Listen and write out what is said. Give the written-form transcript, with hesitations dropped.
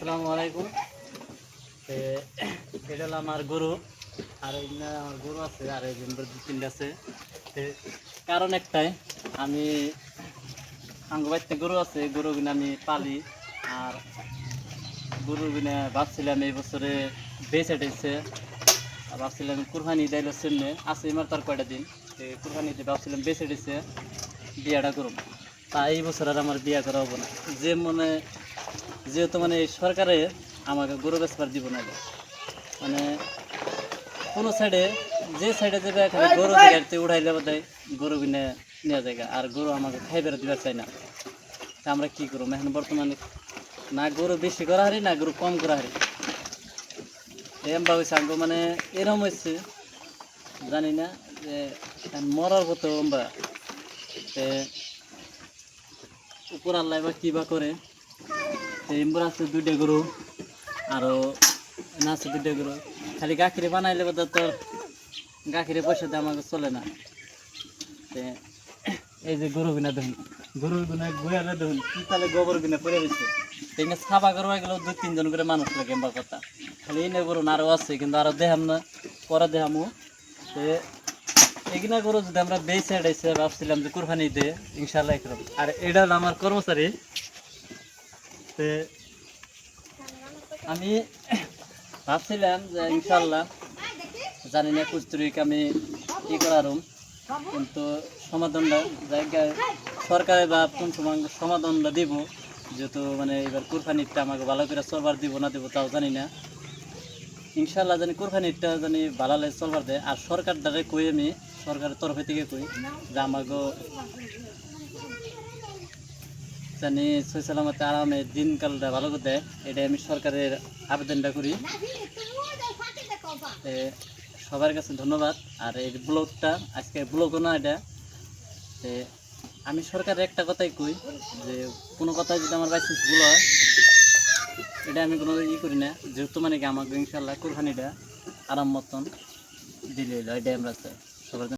আসসালামু আলাইকুম। এটা হলো আমার গরু, আর এখানে আমার গরু আছে, আর এই দু তিনটা আছে। কারণ একটাই, আমি আঙ্গ বাড়িতে গরু আছে, গরু কিনে আমি পালি। আর গরু কিনে ভাবছিলাম এই বছরে বেচে টেছে, ভাবছিলাম কুরবানি দিল সামনে আছে, আমার তার কয়টা দিন কুরবানিতে ভাবছিলাম বেচে টেছে বিয়াটা করুন। তা এই বছর আর আমার বিয়া করা হবো না, যে মনে যেহেতু মানে সরকারে আমাকে গরু বেচবার দিব না, মানে কোনো সাইডে যে সাইডে যাবে এখানে গরু গাড়িতে উঠাইলে বোধ হয় গরু কিনে নেওয়া যায়, আর গরু আমাকে খাইবার দিবার চাই না। তা আমরা কী করবো এখন বর্তমানে, না গরু বেশি করা হারি না গরু কম করা হারি, এমবা হয়েছে আঙ্গ মানে এরম হয়েছে জানি না যে মরার মতো এমবা উপর আল্লাহ বা কী বা করে। এমবার আছে দুইটা গরু, আরও আছে দুইটা গরু, খালি গাখিরে বানাইলে বোধ তোর গাখিরে পয়সা দিয়ে আমাকে চলে না। এই যে গরু বিনা দেখুন, গরুর গুনা গুয়ালে দেখুন কি তাহলে গোবর বিনা পড়ে রয়েছে। এখানে সাফা করবা গেলেও 2-3 জন করে মানুষ লাগে এমবার কথা। খালি এই গরু আরও আছে, কিন্তু আরও দেখাম না, পরে দেখামো। এগুলা গরু যদি আমরা বেচে এটাইছে ভাবছিলাম যে কুরবানি দে ইনশাল্লাহ একরম। আর এটা হলো আমার কর্মচারী। আমি ভাবছিলাম যে ইনশাল্লাহ জানি না 21 তারিখ আমি ই করারুম, কিন্তু সমাধানটা জায়গায় সরকারে বা কোন সময় সমাধানটা দিব, যেহেতু মানে এবার কুরবানিটা আমাকে ভালো করে চলবার দিব না দিব তাও জানি না। ইনশাল্লাহ জানি কুরবানিটা জানি ভালো চলবার দেয়। আর সরকার দ্বারা কই, আমি সরকারের তরফে থেকে কই যে আমাকে জানি সই সালামতে আরামে দিনকালটা ভালো করে দেয়, এটাই আমি সরকারের আবেদনটা করি। সবার কাছে ধন্যবাদ। আর এই ব্লগটা আজকে ব্লগও না এটা, আমি সরকারের একটা কথাই কই যে কোনো কথাই যদি আমার বাইসেন্স ভুল হয়, এটা আমি কোনো করি না, যেহেতু মানে কি আমাকে ইনশাল্লাহ কুরবানিটা আরাম মতন দিলে এটাই আমরা চাই সবার।